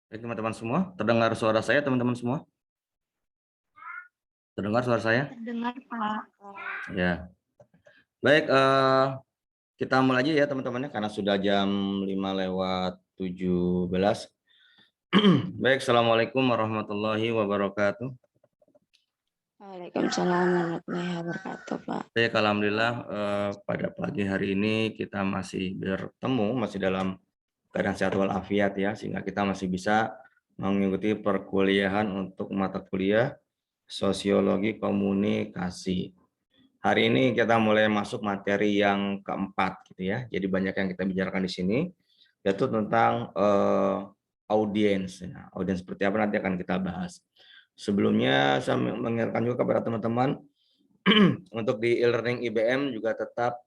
Baik teman-teman semua, terdengar suara saya teman-teman semua? Terdengar suara saya? Terdengar, Pak. Ya. Baik, kita mulai aja ya teman-temannya karena sudah jam 5:17. Baik, Assalamualaikum warahmatullahi wabarakatuh. Waalaikumsalam warahmatullahi wabarakatuh, Pak. Baik, alhamdulillah pada pagi hari ini kita masih bertemu, masih dalam keadaan sehat walafiat ya, sehingga kita masih bisa mengikuti perkuliahan untuk mata kuliah Sosiologi Komunikasi. Hari ini kita mulai masuk materi yang keempat gitu ya. Jadi banyak yang kita bicarakan di sini, yaitu tentang audiens. Ya. Audiens seperti apa nanti akan kita bahas. Sebelumnya saya mengingatkan juga kepada teman-teman untuk di e-learning IBM juga tetap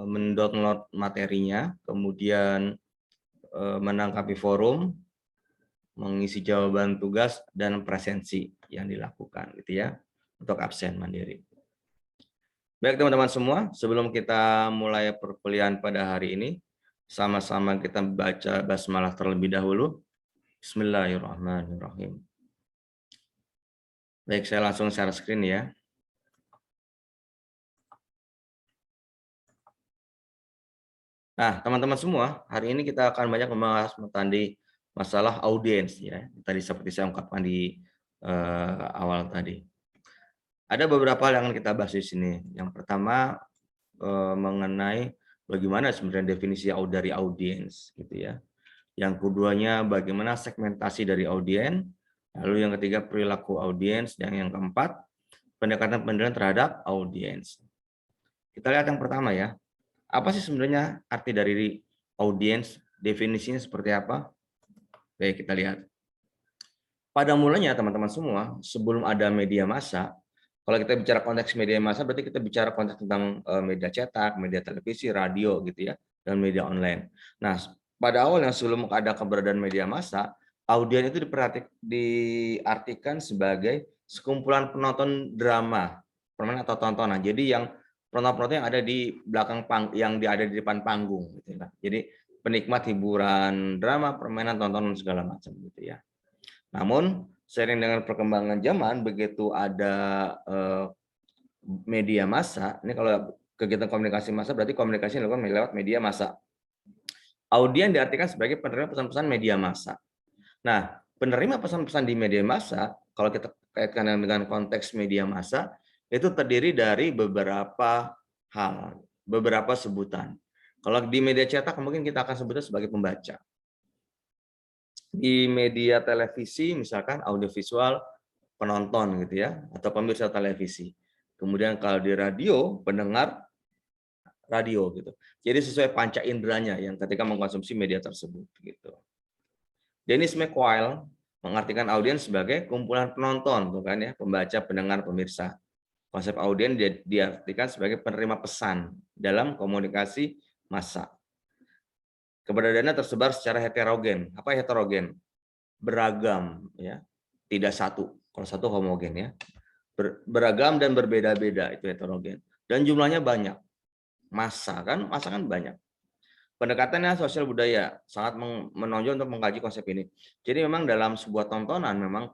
mendownload materinya, kemudian menangkapi forum, mengisi jawaban tugas dan presensi yang dilakukan gitu ya untuk absen mandiri. Baik teman-teman semua, sebelum kita mulai perkuliahan pada hari ini, sama-sama kita baca basmalah terlebih dahulu. Bismillahirrahmanirrahim. Baik, saya langsung share screen ya. Nah, teman-teman semua, hari ini kita akan banyak membahas tentang masalah audiens ya. Tadi seperti saya ungkapkan di awal tadi. Ada beberapa hal yang akan kita bahas di sini. Yang pertama mengenai bagaimana sebenarnya definisi dari audiens gitu ya. Yang keduanya bagaimana segmentasi dari audiens, lalu yang ketiga perilaku audiens, dan yang keempat pendekatan penilaian terhadap audiens. Kita lihat yang pertama ya. Apa sih sebenarnya arti dari audiens? Definisinya seperti apa? Baik, kita lihat. Pada mulanya teman-teman semua, sebelum ada media massa, kalau kita bicara konteks media massa berarti kita bicara konteks tentang media cetak, media televisi, radio gitu ya, dan media online. Nah, pada awalnya sebelum ada keberadaan media massa, audiens itu diartikan sebagai sekumpulan penonton drama, permainan atau tontonan. Jadi yang penonton-penonton yang ada di belakang yang ada di depan panggung gitu ya. Jadi penikmat hiburan drama, permainan, tontonan segala macam gitu ya. Namun seiring dengan perkembangan zaman, begitu ada media massa, ini kalau kegiatan komunikasi massa berarti komunikasi dilakukan lewat media massa. Audiens diartikan sebagai penerima pesan-pesan media massa. Nah, penerima pesan-pesan di media massa, kalau kita kaitkan dengan konteks media massa, itu terdiri dari beberapa hal, beberapa sebutan. Kalau di media cetak mungkin kita akan sebutnya sebagai pembaca. Di media televisi misalkan audiovisual penonton gitu ya, atau pemirsa televisi. Kemudian kalau di radio, pendengar radio gitu. Jadi sesuai panca inderanya yang ketika mengkonsumsi media tersebut gitu. Dennis McQuail mengartikan audiens sebagai kumpulan penonton, tuh kan ya, pembaca, pendengar, pemirsa. Konsep audiens diartikan sebagai penerima pesan dalam komunikasi massa. Keberadaannya tersebar secara heterogen. Apa heterogen? Beragam ya, tidak satu. Kalau satu homogen ya. Beragam dan berbeda-beda itu heterogen. Dan jumlahnya banyak. Massa kan banyak. Pendekatannya sosial budaya sangat menonjol untuk mengkaji konsep ini. Jadi memang dalam sebuah tontonan memang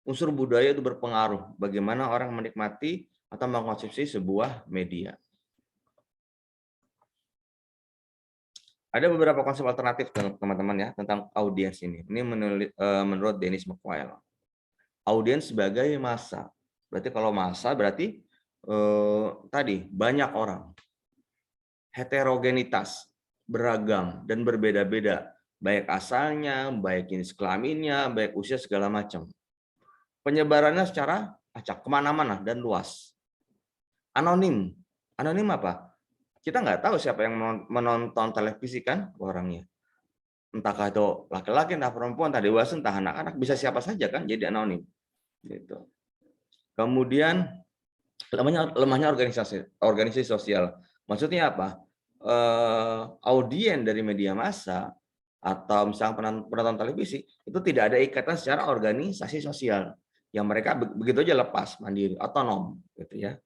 unsur budaya itu berpengaruh bagaimana orang menikmati atau mengkonsumsi sebuah media. Ada beberapa konsep alternatif teman-teman ya tentang audiens ini. Ini menurut Dennis McQuail. Audiens sebagai massa. Berarti kalau massa berarti tadi banyak orang. Heterogenitas, beragam dan berbeda-beda, baik asalnya, baik jenis kelaminnya, baik usia segala macam. Penyebarannya secara acak kemana-mana dan luas. Anonim, anonim apa? Kita nggak tahu siapa yang menonton televisi kan orangnya. Entahkah itu laki-laki, entah perempuan, entah dewasa, entah anak-anak, bisa siapa saja kan jadi anonim. Gitu. Kemudian lemahnya organisasi sosial. Maksudnya apa? Audiens dari media massa atau misalnya penonton televisi itu tidak ada ikatan secara organisasi sosial yang mereka begitu aja lepas mandiri otonom gitu ya.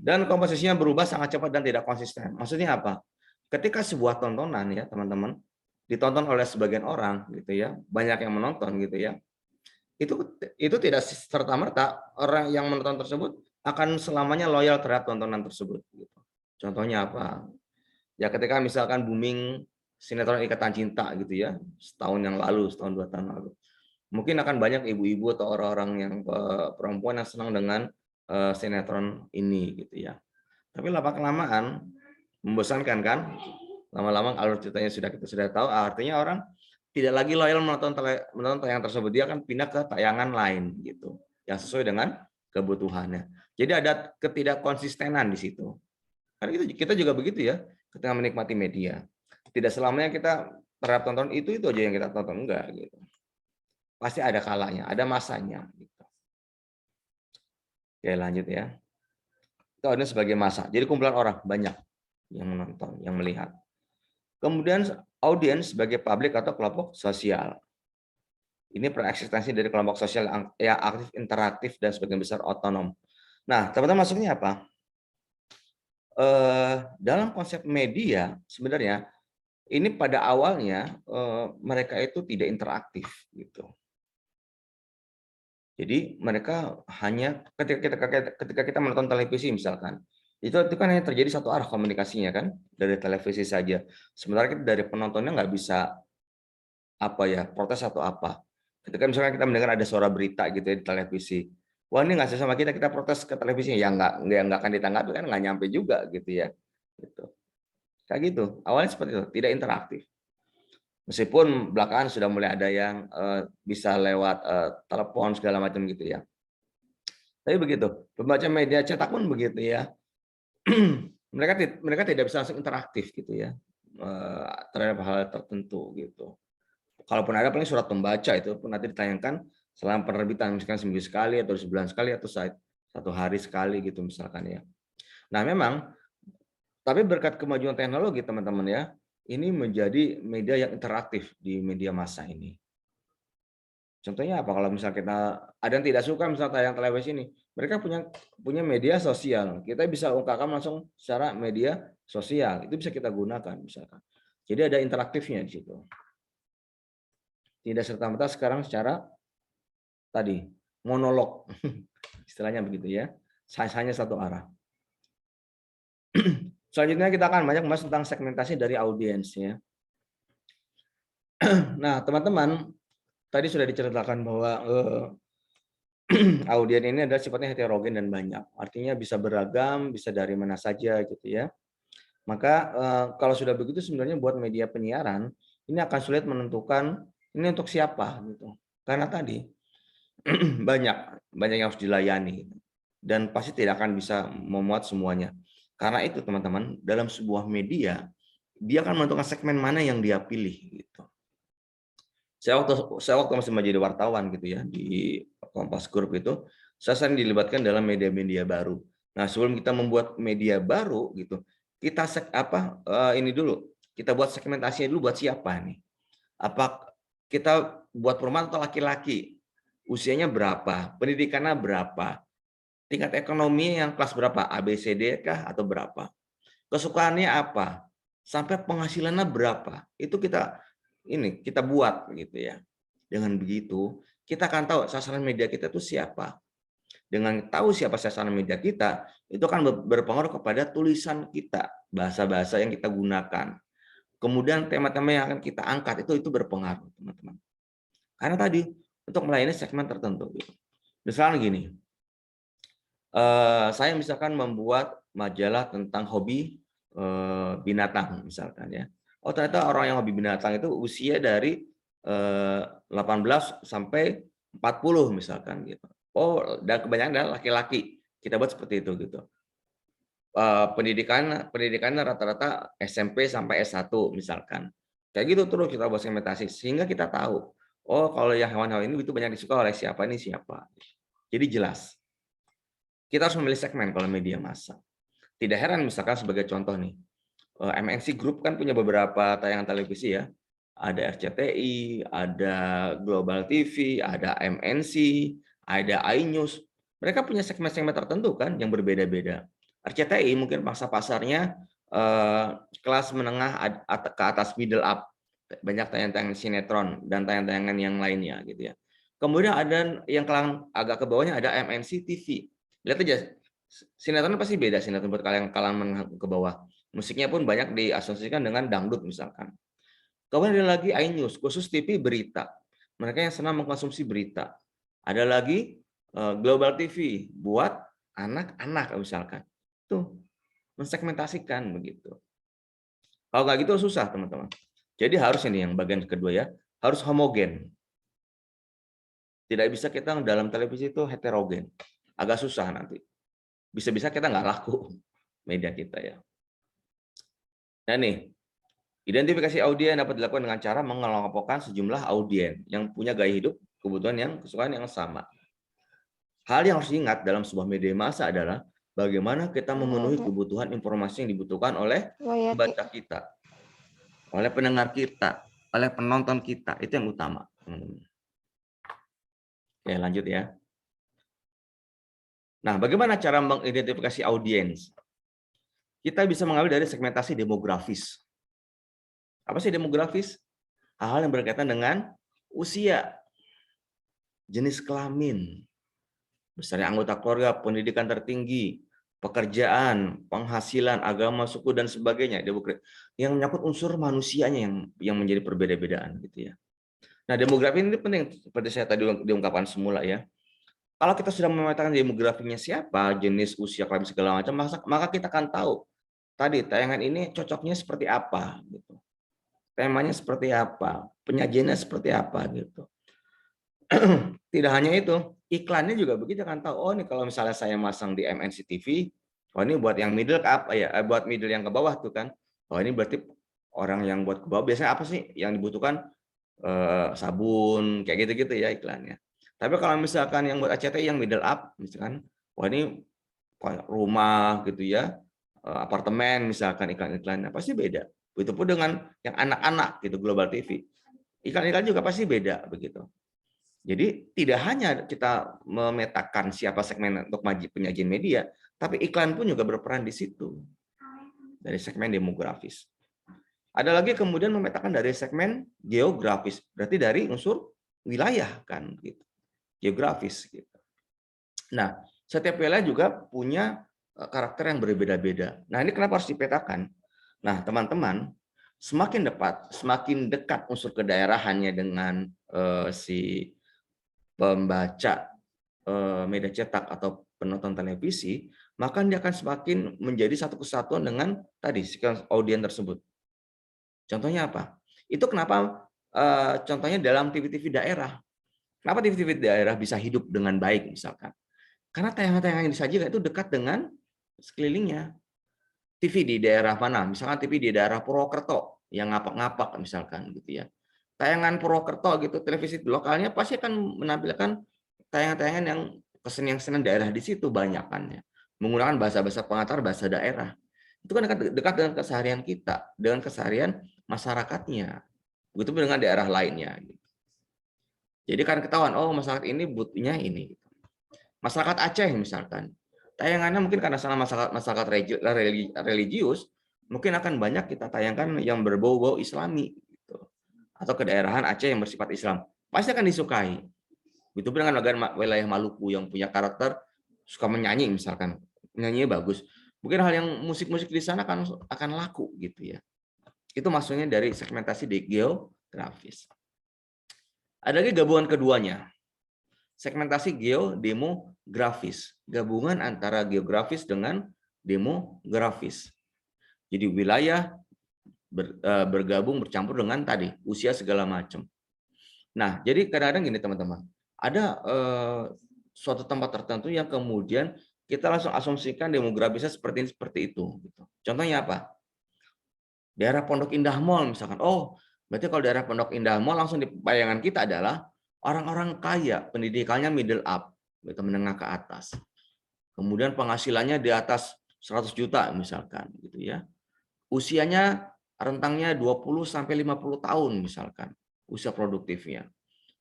Dan komposisinya berubah sangat cepat dan tidak konsisten. Maksudnya apa? Ketika sebuah tontonan ya teman-teman ditonton oleh sebagian orang gitu ya, banyak yang menonton gitu ya, itu tidak serta-merta orang yang menonton tersebut akan selamanya loyal terhadap tontonan tersebut gitu. Contohnya apa? Ya ketika misalkan booming sinetron Ikatan Cinta gitu ya, setahun yang lalu, setahun 2 tahun lalu. Mungkin akan banyak ibu-ibu atau orang-orang yang perempuan yang senang dengan sinetron ini gitu ya. Tapi lama-kelamaan membosankan kan? Lama-lama alur ceritanya kita sudah tahu, artinya orang tidak lagi loyal menonton tayangan tersebut, dia akan pindah ke tayangan lain gitu, yang sesuai dengan kebutuhannya. Jadi ada ketidakkonsistenan di situ. Karena kita juga begitu ya, ketika menikmati media. Tidak selamanya kita terhadap tonton itu aja yang kita tonton, enggak gitu. Pasti ada kalanya, ada masanya gitu. Oke, lanjut ya. Itu ada sebagai masa. Jadi kumpulan orang banyak yang menonton, yang melihat. Kemudian audiens sebagai publik atau kelompok sosial. Ini pereksistensi dari kelompok sosial yang aktif, interaktif, dan sebagian besar otonom. Nah, teman-teman maksudnya apa? Dalam konsep media sebenarnya ini pada awalnya mereka itu tidak interaktif gitu. Jadi mereka hanya ketika kita menonton televisi misalkan, itu kan hanya terjadi satu arah komunikasinya kan dari televisi saja. Sementara kita dari penontonnya nggak bisa protes atau apa. Ketika misalkan kita mendengar ada suara berita gitu ya di televisi, wah ini nggak sesuai sama kita protes ke televisi, ya nggak akan ditanggapi kan, nggak nyampe juga gitu ya. Gitu. Kayak gitu. Awalnya seperti itu, tidak interaktif. Meskipun belakangan sudah mulai ada yang bisa lewat telepon segala macam gitu ya. Tapi begitu, pembaca media cetak pun begitu ya. mereka tidak bisa langsung interaktif gitu ya terhadap hal tertentu gitu. Kalaupun ada paling surat pembaca itu pun nanti ditayangkan selama penerbitan, misalkan seminggu sekali atau sebulan sekali atau 1 hari sekali gitu misalkan ya. Nah memang, tapi berkat kemajuan teknologi teman-teman ya, ini menjadi media yang interaktif di media massa ini. Contohnya apa? Kalau misalnya kita ada yang tidak suka misalnya tayang televisi ini, mereka punya media sosial. Kita bisa ungkapkan langsung secara media sosial. Itu bisa kita gunakan misalkan. Jadi ada interaktifnya di situ. Tidak serta-merta sekarang secara tadi monolog. Istilahnya begitu ya. Hanya satu arah. Selanjutnya kita akan banyak membahas tentang segmentasi dari audiens ya. Nah, teman-teman, tadi sudah diceritakan bahwa audien ini adalah sifatnya heterogen dan banyak. Artinya bisa beragam, bisa dari mana saja gitu ya. Maka kalau sudah begitu sebenarnya buat media penyiaran ini akan sulit menentukan ini untuk siapa gitu. Karena tadi banyak yang harus dilayani dan pasti tidak akan bisa memuat semuanya. Karena itu teman-teman, dalam sebuah media dia akan menentukan segmen mana yang dia pilih gitu. Saya waktu masih menjadi wartawan gitu ya di Kompas Group itu, saya sering dilibatkan dalam media-media baru. Nah, sebelum kita membuat media baru gitu, kita ini dulu, kita buat segmentasinya dulu buat siapa nih? Apa kita buat perempuan atau laki-laki? Usianya berapa? Pendidikannya berapa? Tingkat ekonomi yang kelas berapa? ABCD kah atau berapa? Kesukaannya apa? Sampai penghasilannya berapa? Itu kita buat gitu ya. Dengan begitu, kita akan tahu sasaran media kita itu siapa. Dengan tahu siapa sasaran media kita, itu akan berpengaruh kepada tulisan kita, bahasa-bahasa yang kita gunakan. Kemudian tema-tema yang akan kita angkat itu berpengaruh, teman-teman. Karena tadi untuk melayani segmen tertentu. Misalnya gini, saya misalkan membuat majalah tentang hobi binatang misalkan ya. Oh ternyata orang yang hobi binatang itu usia dari 18 sampai 40 misalkan gitu. Oh dan kebanyakan adalah laki-laki. Kita buat seperti itu gitu. Pendidikannya rata-rata SMP sampai S1 misalkan. Kayak gitu terus kita buat segmentasi sehingga kita tahu. Oh kalau yang hewan-hewan ini itu banyak disuka oleh siapa ini siapa. Jadi jelas. Kita harus memilih segmen kalau media massa. Tidak heran misalkan sebagai contoh nih, MNC Group kan punya beberapa tayangan televisi ya. Ada RCTI, ada Global TV, ada MNC, ada iNews. Mereka punya segmen-segmen tertentu kan yang berbeda-beda. RCTI mungkin pangsa pasarnya kelas menengah ke atas middle up. banyak tayangan-tayangan sinetron dan tayangan-tayangan yang lainnya gitu ya. Kemudian ada yang kalangan agak ke bawahnya ada MNC TV. Lihat aja, sinetron pasti beda sinetron buat kalian kalangan ke bawah. Musiknya pun banyak diasosiasikan dengan dangdut misalkan. Kemudian ada lagi iNews, khusus TV berita. Mereka yang senang mengkonsumsi berita. Ada lagi Global TV buat anak-anak misalkan. Tuh, mensegmentasikan begitu. Kalau nggak gitu susah teman-teman. Jadi harus ini yang bagian kedua ya, harus homogen. Tidak bisa kita dalam televisi itu heterogen. Agak susah nanti. Bisa-bisa kita nggak laku media kita ya. Nah nih, identifikasi audiens dapat dilakukan dengan cara mengelompokkan sejumlah audiens yang punya gaya hidup, kebutuhan kesukaan yang sama. Hal yang harus diingat dalam sebuah media massa adalah bagaimana kita memenuhi kebutuhan informasi yang dibutuhkan oleh pembaca kita, oleh pendengar kita, oleh penonton kita. Itu yang utama, teman-teman. Oke, lanjut ya. Nah, bagaimana cara mengidentifikasi audiens? Kita bisa mengambil dari segmentasi demografis. Apa sih demografis? Hal-hal yang berkaitan dengan usia, jenis kelamin, besarnya anggota keluarga, pendidikan tertinggi, pekerjaan, penghasilan, agama, suku, dan sebagainya. Yang menyangkut unsur manusianya yang menjadi perbeda-bedaan gitu ya. Nah, demografi ini penting seperti saya tadi diungkapkan semula ya. Kalau kita sudah memetakan demografinya siapa, jenis, usia, kelamin segala macam, maka kita akan tahu tadi tayangan ini cocoknya seperti apa gitu. Temanya seperti apa, penyajiannya seperti apa gitu. Tidak hanya itu, iklannya juga begitu kan tahu. Oh, ini kalau misalnya saya masang di MNC TV, oh ini buat yang middle ke apa ya? Buat middle yang ke bawah tuh kan. Oh, ini berarti orang yang buat ke bawah biasanya apa sih yang dibutuhkan? Sabun kayak gitu-gitu ya iklannya. Tapi kalau misalkan yang buat ACTI yang middle up misalkan, wah ini rumah gitu ya, apartemen misalkan iklan-iklannya pasti beda. Begitu pun dengan yang anak-anak gitu Global TV. Iklan-iklan juga pasti beda begitu. Jadi tidak hanya kita memetakan siapa segmen untuk penyajian media, tapi iklan pun juga berperan di situ. Dari segmen demografis. Ada lagi kemudian memetakan dari segmen geografis, berarti dari unsur wilayah kan gitu. Geografis gitu. Nah, setiap wilayah juga punya karakter yang berbeda-beda. Nah, ini kenapa harus dipetakan? Nah, teman-teman, semakin dekat unsur kedaerahannya dengan si pembaca media cetak atau penonton televisi, maka dia akan semakin menjadi satu kesatuan dengan tadi audiens tersebut. Contohnya apa? Itu kenapa contohnya dalam TV-TV daerah. Kenapa TV-TV daerah bisa hidup dengan baik misalkan? Karena tayangan-tayangan yang disajikan itu dekat dengan sekelilingnya. TV di daerah mana? Misalkan TV di daerah Purwokerto yang ngapak-ngapak misalkan gitu ya. Tayangan Purwokerto gitu, televisi lokalnya pasti akan menampilkan tayangan-tayangan yang kesenian-kesenian daerah di situ banyak kan ya. Menggunakan bahasa-bahasa pengantar bahasa daerah. Itu kan dekat dengan keseharian kita, dengan keseharian masyarakatnya. Begitu dengan daerah lainnya. Jadi kan ketahuan, oh masyarakat ini butuhnya ini. Masyarakat Aceh misalkan, tayangannya mungkin karena sana masyarakat religius, mungkin akan banyak kita tayangkan yang berbau-bau Islami, gitu. Atau kedaerahan Aceh yang bersifat Islam, pasti akan disukai. Begitu dengan wilayah Maluku yang punya karakter suka menyanyi misalkan, nyanyinya bagus. Mungkin hal yang musik-musik di sana akan laku gitu ya. Itu maksudnya dari segmentasi di geografis. Ada lagi gabungan keduanya. Segmentasi geodemografis, gabungan antara geografis dengan demografis. Jadi wilayah bergabung bercampur dengan tadi usia segala macam. Nah, jadi kadang-kadang gini teman-teman, ada suatu tempat tertentu yang kemudian kita langsung asumsikan demografisnya seperti itu. Contohnya apa? Daerah Pondok Indah Mall misalkan. Oh, berarti kalau daerah Pondok Indah Mall langsung di bayangan kita adalah orang-orang kaya, pendidikannya middle up, gitu, menengah ke atas. Kemudian penghasilannya di atas 100 juta misalkan gitu ya. Usianya rentangnya 20 sampai 50 tahun misalkan usia produktifnya.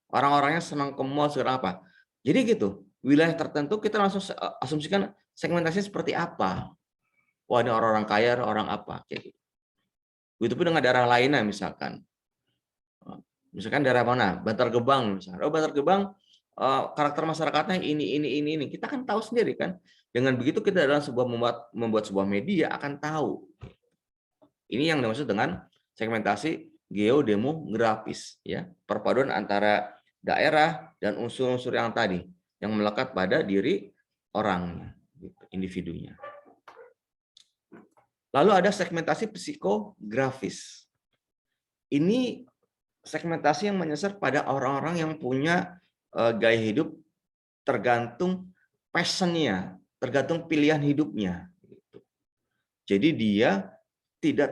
Orang-orangnya senang ke mall segala apa. Jadi gitu, wilayah tertentu kita langsung asumsikan segmentasinya seperti apa. Wah, ini orang-orang kaya, orang apa kayak gitu. Begitupun dengan daerah lainnya misalkan. Misalkan daerah mana? Bantar Gebang misalnya. Oh, Bantar Gebang karakter masyarakatnya ini. Kita kan tahu sendiri kan. Dengan begitu kita dalam membuat sebuah media akan tahu. Ini yang dimaksud dengan segmentasi geodemografis, ya, perpaduan antara daerah dan unsur-unsur yang tadi yang melekat pada diri orang, individunya. Lalu ada segmentasi psikografis. Ini segmentasi yang menyasar pada orang-orang yang punya gaya hidup tergantung passion-nya, tergantung pilihan hidupnya. Jadi dia tidak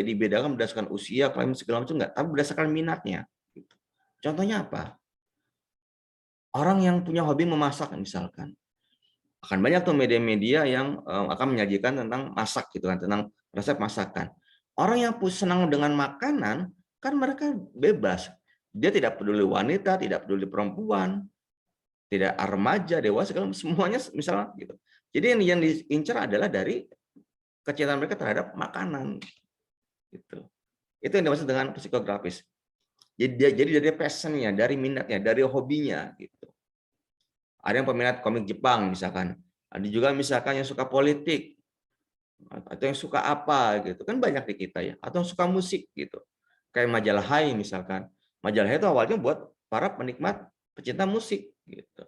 dibedakan berdasarkan usia, kelamin segala macam, enggak, tapi berdasarkan minatnya. Contohnya apa? Orang yang punya hobi memasak misalkan, akan banyak tuh media-media yang akan menyajikan tentang masak gitu kan, tentang resep masakan. Orang yang senang dengan makanan kan mereka bebas. Dia tidak peduli wanita, tidak peduli perempuan, tidak remaja, dewasa, semuanya misalnya gitu. Jadi yang diincar adalah dari kecintaan mereka terhadap makanan. Gitu. Itu yang dimaksud dengan psikografis. Jadi dari passion-nya, dari minatnya, dari hobinya gitu. Ada yang peminat komik Jepang misalkan. Ada juga misalkan yang suka politik atau yang suka apa gitu. Kan banyak di kita ya. Atau yang suka musik gitu. Kayak majalah Hai misalkan. Majalah Hai itu awalnya buat para penikmat pecinta musik gitu.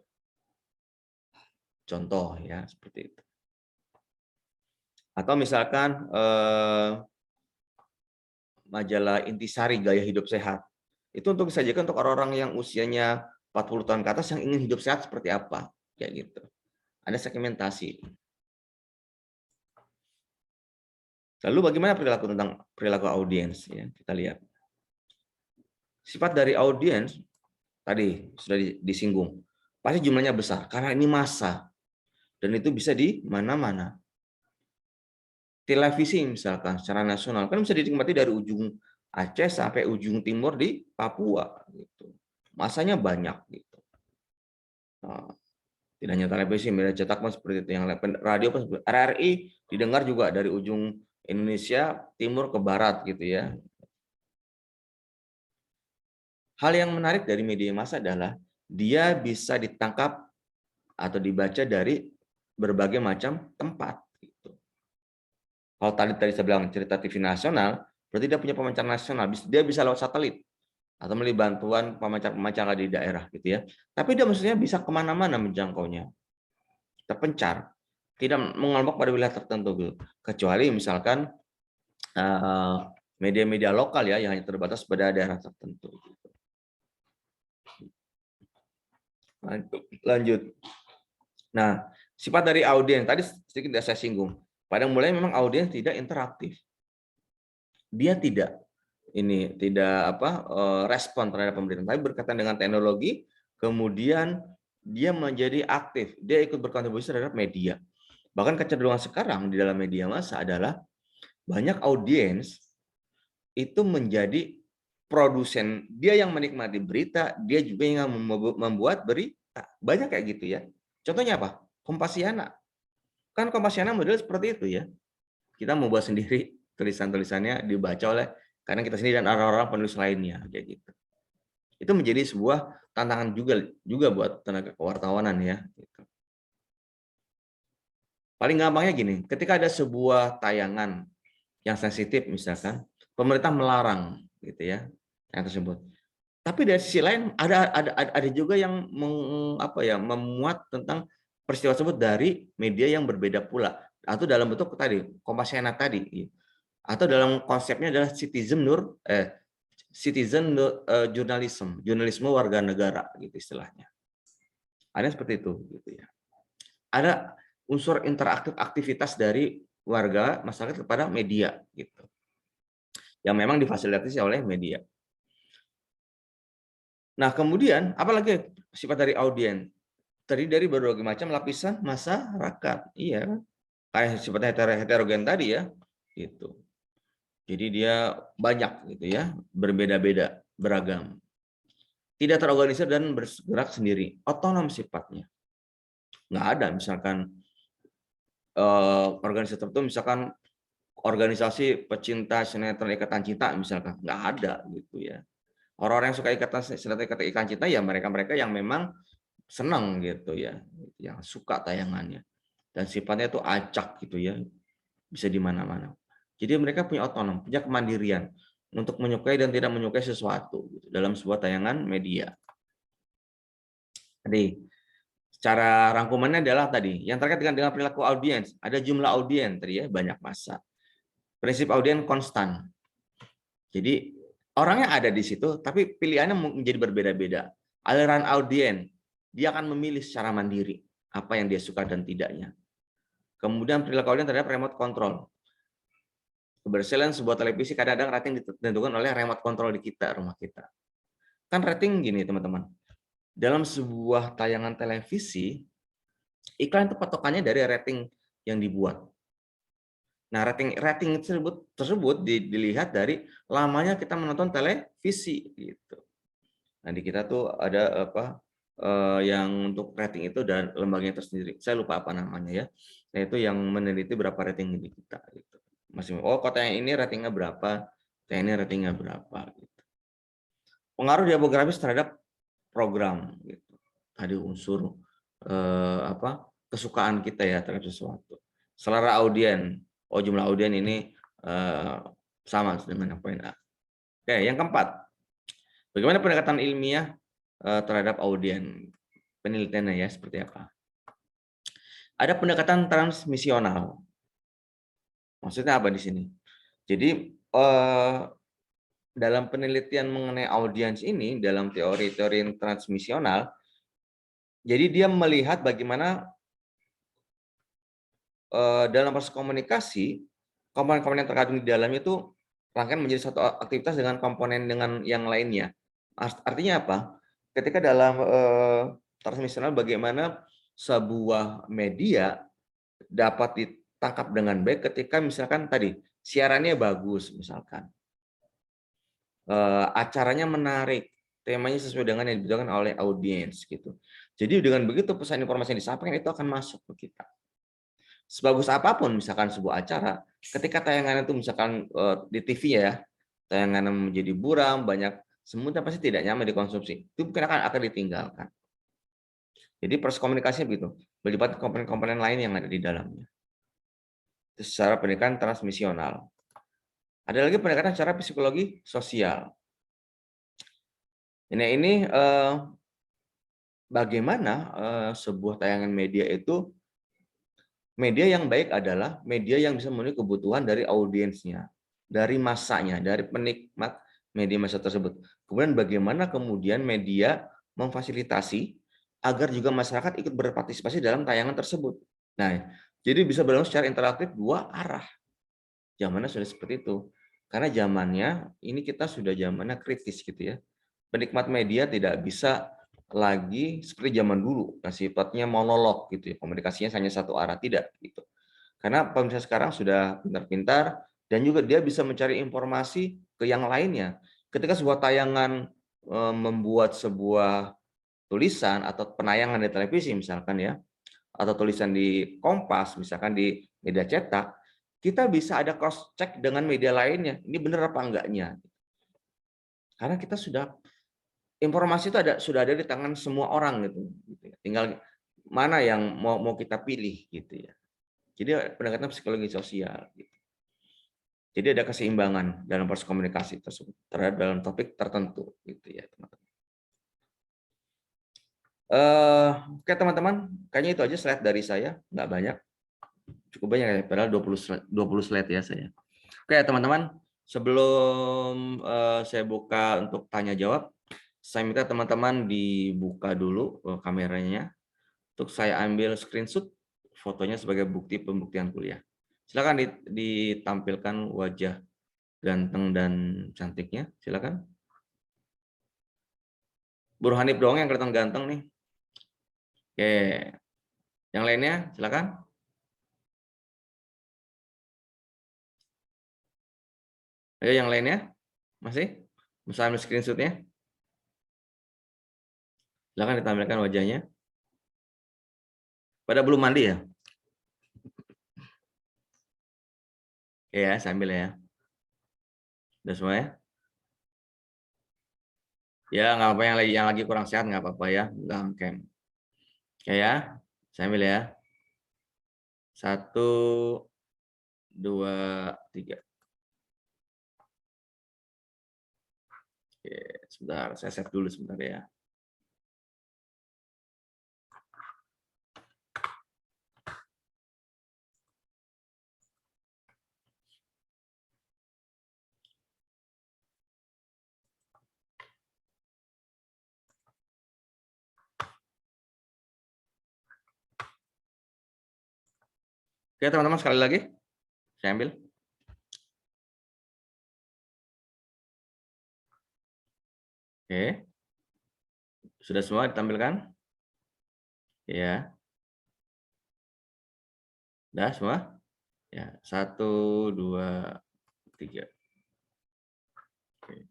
Contoh ya seperti itu. Atau misalkan majalah Intisari Gaya Hidup Sehat. Itu untuk disajikan untuk orang-orang yang usianya 40 tahun ke atas yang ingin hidup sehat seperti apa, kayak gitu. Ada segmentasi. Lalu bagaimana perilaku audiens ya, kita lihat. Sifat dari audiens tadi sudah disinggung. Pasti jumlahnya besar karena ini massa dan itu bisa di mana-mana. Televisi misalkan secara nasional kan bisa dinikmati dari ujung Aceh sampai ujung timur di Papua gitu. Masanya banyak gitu. Nah, tidak hanya televisi, media cetak pun seperti itu, yang radio pun seperti RRI didengar juga dari ujung Indonesia timur ke barat gitu ya. Hal yang menarik dari media massa adalah dia bisa ditangkap atau dibaca dari berbagai macam tempat. Kalau tadi saya bilang cerita TV nasional, berarti dia punya pemancar nasional. Dia bisa lewat satelit atau melalui bantuan pemancar-pemancar di daerah, gitu ya. Tapi dia maksudnya bisa kemana-mana menjangkaunya, terpencar, tidak mengelompok pada wilayah tertentu, gitu. Kecuali misalkan media-media lokal ya, yang hanya terbatas pada daerah tertentu. Gitu. Lanjut. Nah, sifat dari audiens tadi sedikit saya singgung. Pada mulanya memang audiens tidak interaktif. Dia tidak respon terhadap pemberitaan, tapi berkaitan dengan teknologi, kemudian dia menjadi aktif, dia ikut berkontribusi terhadap media. Bahkan kecenderungan sekarang di dalam media massa adalah banyak audiens itu menjadi produsen, dia yang menikmati berita, dia juga yang membuat berita. Banyak kayak gitu ya. Contohnya apa? Kompasiana. Kan Kompasiana model seperti itu ya. Kita membuat sendiri tulisan-tulisannya dibaca oleh karena kita sendiri dan orang-orang penulis lainnya kayak gitu. Itu menjadi sebuah tantangan juga buat tenaga kewartawanan ya. Gitu. Paling gampangnya gini, ketika ada sebuah tayangan yang sensitif misalkan, pemerintah melarang gitu ya yang tersebut. Tapi dari sisi lain ada juga yang memuat tentang peristiwa tersebut dari media yang berbeda pula atau dalam bentuk tadi Kompasiana tadi. Atau dalam konsepnya adalah citizen jurnalisme warga negara gitu istilahnya. Ada seperti itu gitu ya. Ada unsur interaktif aktivitas dari warga masyarakat kepada media gitu. Yang memang difasilitasi oleh media. Nah, kemudian apalagi sifat dari audiens? Terdiri dari berbagai macam lapisan masyarakat. Iya, kayak sifatnya heterogen tadi ya. Gitu. Jadi dia banyak gitu ya, berbeda-beda, beragam. Tidak terorganisir dan bergerak sendiri, otonom sifatnya. Nggak ada misalkan organisasi tertentu misalkan organisasi pecinta sinetron Ikatan Cinta misalkan, nggak ada gitu ya. Orang-orang yang suka sinetron Ikatan Cinta ya mereka-mereka yang memang senang gitu ya, yang suka tayangannya dan sifatnya itu acak gitu ya, bisa di mana-mana. Jadi mereka punya otonom, punya kemandirian untuk menyukai dan tidak menyukai sesuatu gitu, dalam sebuah tayangan media. Jadi secara rangkumannya adalah tadi yang terkait dengan perilaku audiens, ada jumlah audiens tadi ya, banyak massa. Prinsip audiens konstan. Jadi orangnya ada di situ, tapi pilihannya menjadi berbeda-beda. Aliran audiens, dia akan memilih secara mandiri apa yang dia suka dan tidaknya. Kemudian perilaku audiens terhadap remote control. Keberhasilan sebuah televisi kadang-kadang rating ditentukan oleh remote control di kita, rumah kita. Kan rating gini teman-teman, dalam sebuah tayangan televisi, iklan itu patokannya dari rating yang dibuat. Nah, rating tersebut dilihat dari lamanya kita menonton televisi gitu. Nah, di kita tuh ada yang untuk rating itu dan lembaganya tersendiri. Saya lupa apa namanya ya. Nah, itu yang meneliti berapa rating di kita gitu. Kota yang ini ratingnya berapa, kota yang ini ratingnya berapa gitu. Pengaruh demografis terhadap program gitu. Tadi unsur kesukaan kita ya terhadap sesuatu. Selera audien. Jumlah audien ini sama dengan yang poin A. Oke, yang keempat. Bagaimana pendekatan ilmiah terhadap audien? Penelitiannya ya seperti apa? Ada pendekatan transmisional. Maksudnya apa di sini? Jadi dalam penelitian mengenai audiens ini dalam teori-teori transmisional, jadi dia melihat bagaimana dalam proses komunikasi komponen-komponen yang terkandung di dalamnya itu rangkaian menjadi satu aktivitas dengan komponen dengan yang lainnya. Artinya apa? Ketika dalam transmisional bagaimana sebuah media dapat ditangkap dengan baik ketika misalkan tadi siarannya bagus misalkan. Acaranya menarik, temanya sesuai dengan yang dibutuhkan oleh audiens gitu. Jadi dengan begitu pesan informasi yang disampaikan itu akan masuk ke kita. Sebagus apapun misalkan sebuah acara, ketika tayangan itu misalkan di TV ya, tayangan menjadi buram, banyak semut pasti tidak nyaman dikonsumsi. Itu mungkin akan ditinggalkan. Jadi proses komunikasinya begitu, melibatkan komponen-komponen lain yang ada di dalamnya. Itu secara pendekatan transmisional. Ada lagi pendekatan secara psikologi sosial. Ini bagaimana sebuah tayangan media itu, media yang baik adalah media yang bisa memenuhi kebutuhan dari audiensnya, dari masanya, dari penikmat media massa tersebut. Kemudian bagaimana kemudian media memfasilitasi agar juga masyarakat ikut berpartisipasi dalam tayangan tersebut. Nah, jadi bisa berlangsung secara interaktif dua arah. Zamannya sudah seperti itu. Karena zamannya ini kita sudah zamannya kritis gitu ya. Penikmat media tidak bisa lagi seperti zaman dulu, sifatnya monolog gitu ya, komunikasinya hanya satu arah, tidak gitu. Karena pemirsa sekarang sudah pintar-pintar dan juga dia bisa mencari informasi ke yang lainnya. Ketika sebuah tayangan membuat sebuah tulisan atau penayangan di televisi misalkan ya, atau tulisan di Kompas misalkan di media cetak, kita bisa ada cross check dengan media lainnya. Ini benar apa enggaknya? Karena kita informasi itu sudah ada di tangan semua orang gitu ya. Tinggal mana yang mau kita pilih gitu ya. Jadi pendekatan psikologi sosial gitu. Jadi ada keseimbangan dalam proses komunikasi tersebut terhadap dalam topik tertentu gitu ya, teman-teman. Oke teman-teman, kayaknya itu aja slide dari saya, nggak banyak. Cukup banyak ya, padahal 20 slide ya saya. Oke teman-teman, sebelum saya buka untuk tanya jawab, saya minta teman-teman dibuka dulu kameranya untuk saya ambil screenshot fotonya sebagai bukti pembuktian kuliah. Silakan ditampilkan wajah ganteng dan cantiknya, silakan. Buru Hanif doang yang kelihatan ganteng nih. Oke, yang lainnya silakan. Ayo yang lainnya, masih? Bisa ambil screenshotnya? Silakan ditampilkan wajahnya. Pada belum mandi ya? Ya, sambil ya. Udah semua ya? Ya, nggak apa yang lagi kurang sehat nggak apa-apa ya. Nggak camp. Oke ya, sambil ya. 1, 2, 3. Oke, sebentar, saya save dulu sebentar ya. Oke, teman-teman sekali lagi, saya ambil. Oke, sudah semua ditampilkan? Ya, udah semua? Ya, 1, 2, 3. Oke.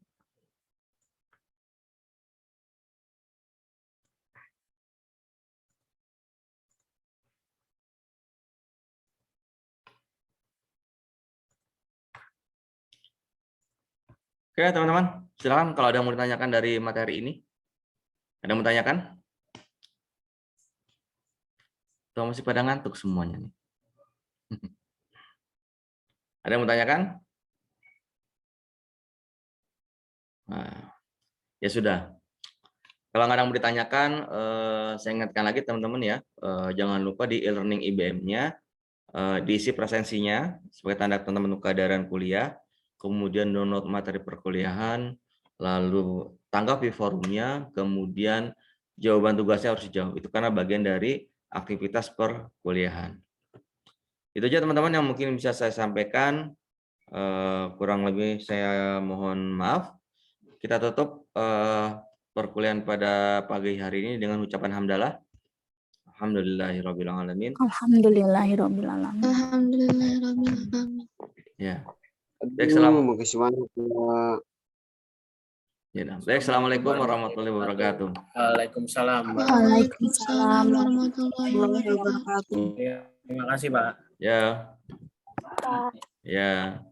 Oke, teman-teman, silakan kalau ada yang mau ditanyakan dari materi ini. Ada yang mau tanyakan? Atau masih pada ngantuk semuanya nih? Ada yang mau tanyakan? Nah, ya sudah. Kalau nggak ada yang mau ditanyakan, saya ingatkan lagi teman-teman ya, jangan lupa di e-learning IBM-nya diisi presensinya sebagai tanda teman-teman kesadaran kuliah, kemudian download materi perkuliahan, lalu tanggapi forumnya, kemudian jawaban tugasnya harus dijawab. Itu karena bagian dari aktivitas perkuliahan. Itu aja teman-teman yang mungkin bisa saya sampaikan. Kurang lebih saya mohon maaf. Kita tutup perkuliahan pada pagi hari ini dengan ucapan hamdalah. Alhamdulillahirabbil alamin. Alhamdulillahirabbil alamin. Alhamdulillahirabbil alamin. Ya. Baik, makasih banyak. Ya, baik, assalamualaikum warahmatullahi wabarakatuh. Waalaikumsalam. Waalaikumsalam warahmatullahi wabarakatuh. Terima kasih, Pak. Ya. Ya.